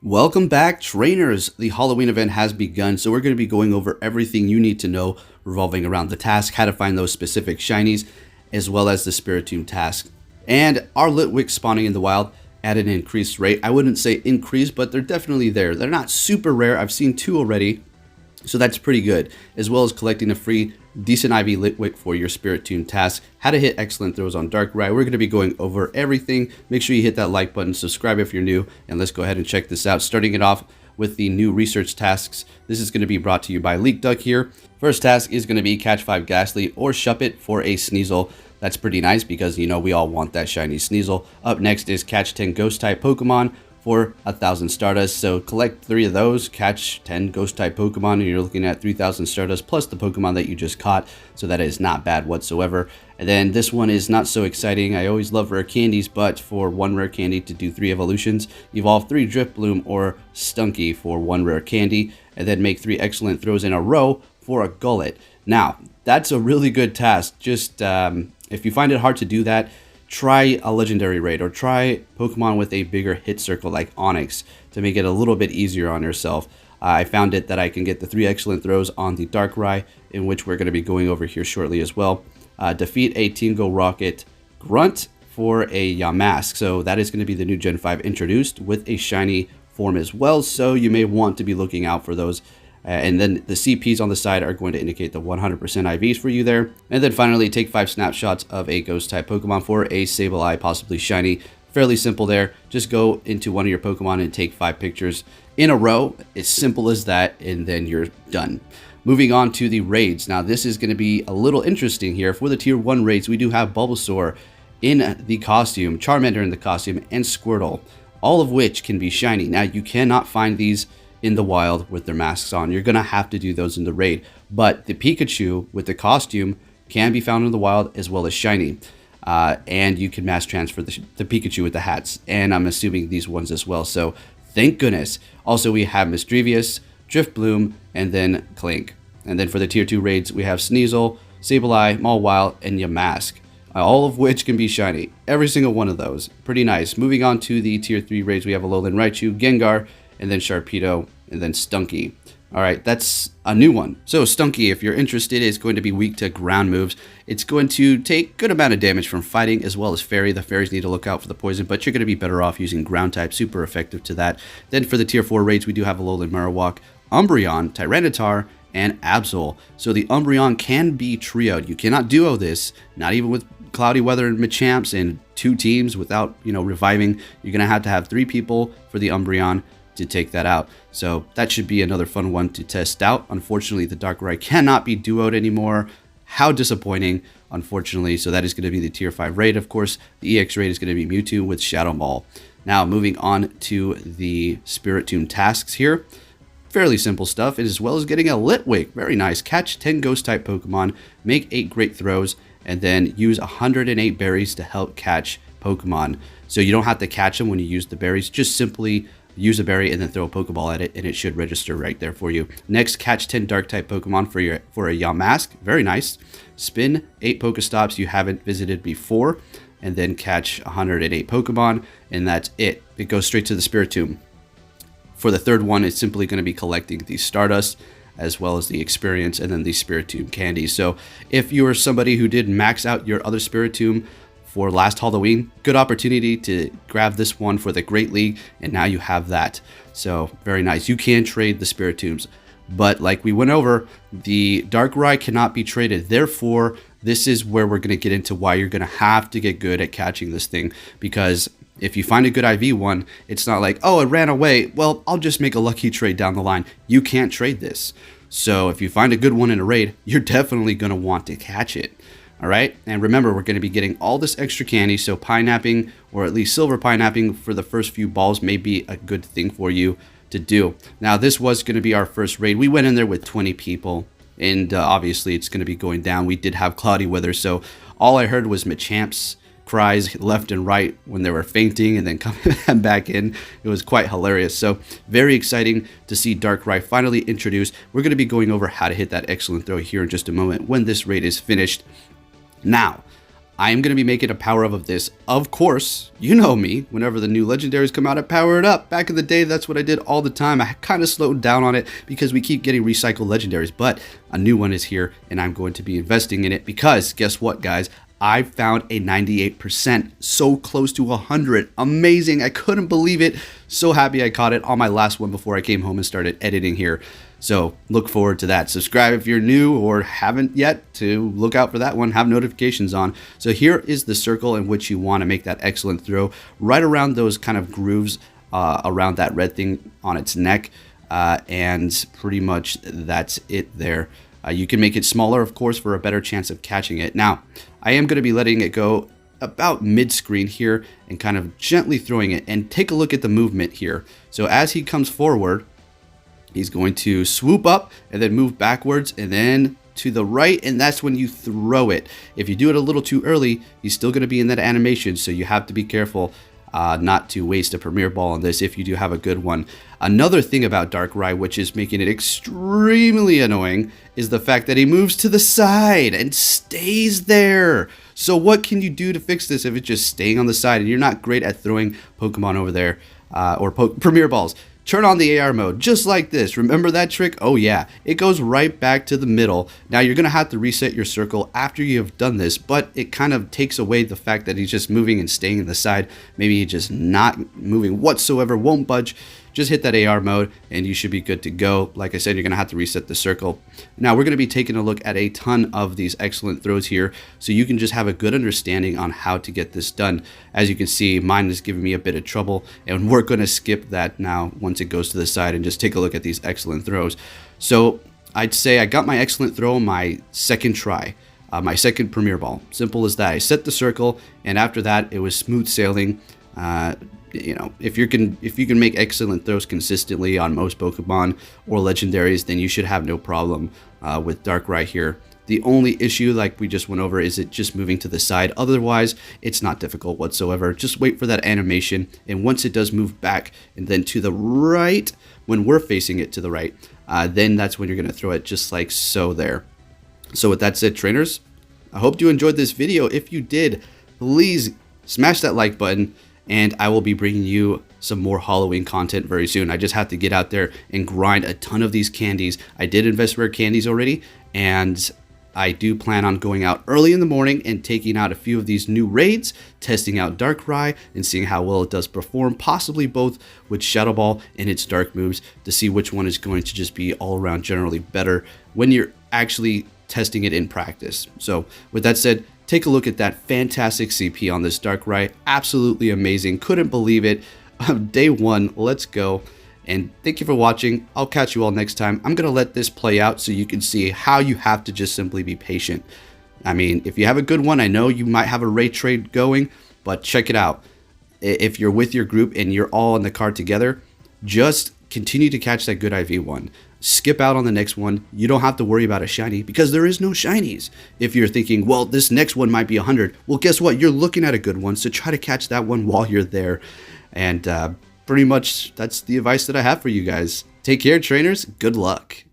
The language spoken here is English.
Welcome back, trainers. The Halloween event has begun, so we're going to be going over everything you need to know revolving around the task, how to find those specific shinies, as well as the Spiritomb task. And our Litwick spawning in the wild at an increased rate. I wouldn't say increased, but they're definitely there. They're not super rare. I've seen 2 already, so that's pretty good. As well as collecting a free decent IV Litwick for your Spiritomb task. How to hit excellent throws on Darkrai. We're going to be going over everything. Make sure you hit that like button, subscribe if you're new, and let's go ahead and check this out. Starting it off with the new research tasks. This is going to be brought to you by Leak Duck here. First task is going to be catch 5 Ghastly or Shuppet for a Sneasel. That's pretty nice because, you know, we all want that shiny Sneasel. Up next is catch 10 Ghost-type Pokemon for 1,000 Stardust. So collect 3 of those, catch 10 Ghost-type Pokemon, and you're looking at 3,000 Stardust plus the Pokemon that you just caught. So that is not bad whatsoever. And then this one is not so exciting. I always love rare candies, but for 1 rare candy to do 3 evolutions, evolve 3 Drifloon or Stunky for 1 rare candy, and then make 3 excellent throws in a row for a Gullet. Now, that's a really good task. Just if you find it hard to do that, try a legendary raid or try Pokemon with a bigger hit circle like Onyx to make it a little bit easier on yourself. I found it that I can get the 3 excellent throws on the Darkrai, in which we're going to be going over here shortly as well. Defeat a Tingo Rocket Grunt for a Yamask. So that is going to be the new Gen 5 introduced with a shiny form as well. So you may want to be looking out for those. And then the CPs on the side are going to indicate the 100% IVs for you there. And then finally, take 5 snapshots of a Ghost-type Pokemon for a Sableye, possibly shiny. Fairly simple there. Just go into one of your Pokemon and take 5 pictures in a row. It's simple as that, and then you're done. Moving on to the raids. Now, this is going to be a little interesting here. For the Tier 1 raids, we do have Bulbasaur in the costume, Charmander in the costume, and Squirtle, all of which can be shiny. Now, you cannot find these in the wild with their masks on. You're gonna have to do those in the raid, but the Pikachu with the costume can be found in the wild as well as shiny, and you can mass transfer the Pikachu with the hats, and I'm assuming these ones as well, so thank goodness. Also, we have Misdrevious, Drifloon, and then Clink. And then for the Tier 2 raids, we have Sneasel, Sableye, Mawile, and Yamask, all of which can be shiny. Every single one of those. Pretty nice. Moving on to the Tier 3 raids, we have Alolan Raichu, Gengar, and then Sharpedo, and then Stunky. All right, that's a new one. So Stunky, if you're interested, is going to be weak to ground moves. It's going to take good amount of damage from fighting as well as fairy. The fairies need to look out for the poison, but you're going to be better off using ground type, super effective to that. Then for the Tier 4 raids, we do have Alolan Marowak, Umbreon, Tyranitar, and Absol. So the Umbreon can be trioed. You cannot duo this, not even with Cloudy Weather and Machamps and 2 teams without, reviving. You're going to have 3 people for the Umbreon to take that out. So that should be another fun one to test out. Unfortunately, the Darkrai cannot be duoed anymore. How disappointing, unfortunately. So that is going to be the Tier 5 raid. Of course, the EX raid is going to be Mewtwo with Shadow Ball. Now, moving on to the Spiritomb tasks here. Fairly simple stuff, as well as getting a Litwick. Very nice. Catch 10 Ghost-type Pokemon, make 8 great throws, and then use 108 berries to help catch Pokemon. So you don't have to catch them when you use the berries. Just simply use a berry and then throw a Pokeball at it, and it should register right there for you. Next, catch 10 Dark-type Pokemon for a Yamask. Very nice. Spin 8 Pokestops you haven't visited before, and then catch 108 Pokemon, and that's it. It goes straight to the Spiritomb. For the third one, it's simply going to be collecting the Stardust, as well as the experience, and then the Spiritomb candy. So if you are somebody who did max out your other Spiritomb for last Halloween, good opportunity to grab this one for the Great League, and now you have that. So very nice. You can trade the Spiritombs, but like we went over, the Darkrai cannot be traded. Therefore, this is where we're going to get into why you're going to have to get good at catching this thing, because if you find a good IV one, it's not like, oh, it ran away. Well, I'll just make a lucky trade down the line. You can't trade this. So if you find a good one in a raid, you're definitely going to want to catch it. All right, and remember, we're going to be getting all this extra candy, so pineapping, or at least silver pineapping for the first few balls may be a good thing for you to do. Now, this was going to be our first raid. We went in there with 20 people, and obviously it's going to be going down. We did have cloudy weather, so all I heard was Machamps cries left and right when they were fainting and then coming back in. It was quite hilarious. So very exciting to see Darkrai finally introduced. We're going to be going over how to hit that excellent throw here in just a moment when this raid is finished. Now, I am going to be making a power up of this. Of course, you know me. Whenever the new legendaries come out, I power it up. Back in the day, that's what I did all the time. I kind of slowed down on it because we keep getting recycled legendaries, but a new one is here and I'm going to be investing in it because guess what, guys? I found a 98%, so close to 100. Amazing. I couldn't believe it. So happy I caught it on my last one before I came home and started editing here. So look forward to that. Subscribe if you're new or haven't yet to look out for that one. Have notifications on. So here is the circle in which you want to make that excellent throw right around those kind of grooves around that red thing on its neck. And pretty much that's it there. You can make it smaller, of course, for a better chance of catching it. Now, I am going to be letting it go about mid-screen here and kind of gently throwing it. And take a look at the movement here. So as he comes forward, he's going to swoop up and then move backwards and then to the right, and that's when you throw it. If you do it a little too early, he's still going to be in that animation, so you have to be careful not to waste a Premier Ball on this if you do have a good one. Another thing about Darkrai, which is making it extremely annoying, is the fact that he moves to the side and stays there. So what can you do to fix this if it's just staying on the side and you're not great at throwing Pokemon over there or Premier Balls? Turn on the AR mode, just like this. Remember that trick? Oh yeah, it goes right back to the middle. Now you're gonna have to reset your circle after you have done this, but it kind of takes away the fact that he's just moving and staying in the side. Maybe he's just not moving whatsoever, won't budge. Just hit that AR mode and you should be good to go. Like I said, you're gonna have to reset the circle. Now we're gonna be taking a look at a ton of these excellent throws here, so you can just have a good understanding on how to get this done. As you can see, mine is giving me a bit of trouble, and we're gonna skip that now once it goes to the side and just take a look at these excellent throws. So I'd say I got my excellent throw on my second try. My second Premier Ball. Simple as that. I set the circle, and after that, it was smooth sailing. You know, if you can make excellent throws consistently on most Pokemon or legendaries, then you should have no problem with Darkrai here. The only issue, like we just went over, is it just moving to the side. Otherwise, it's not difficult whatsoever. Just wait for that animation, and once it does move back and then to the right, when we're facing it to the right, then that's when you're going to throw it just like so there. So with that said, trainers, I hope you enjoyed this video. If you did, please smash that like button, and I will be bringing you some more Halloween content very soon. I just have to get out there and grind a ton of these candies. I did invest rare candies already, and I do plan on going out early in the morning and taking out a few of these new raids, testing out Darkrai and seeing how well it does perform, possibly both with Shadow Ball and its dark moves, to see which one is going to just be all around generally better when you're actually testing it in practice. So with that said, take a look at that fantastic CP on this Darkrai. Absolutely amazing. Couldn't believe it. Day one, let's go. And thank you for watching. I'll catch you all next time. I'm going to let this play out so you can see how you have to just simply be patient. I mean, if you have a good one, I know you might have a raid trade going, but check it out. If you're with your group and you're all in the car together, just continue to catch that good IV one. Skip out on the next one. You don't have to worry about a shiny because there is no shinies. If you're thinking, well, this next one might be 100, well, guess what? You're looking at a good one, so try to catch that one while you're there. And pretty much that's the advice that I have for you guys. Take care, trainers. Good luck.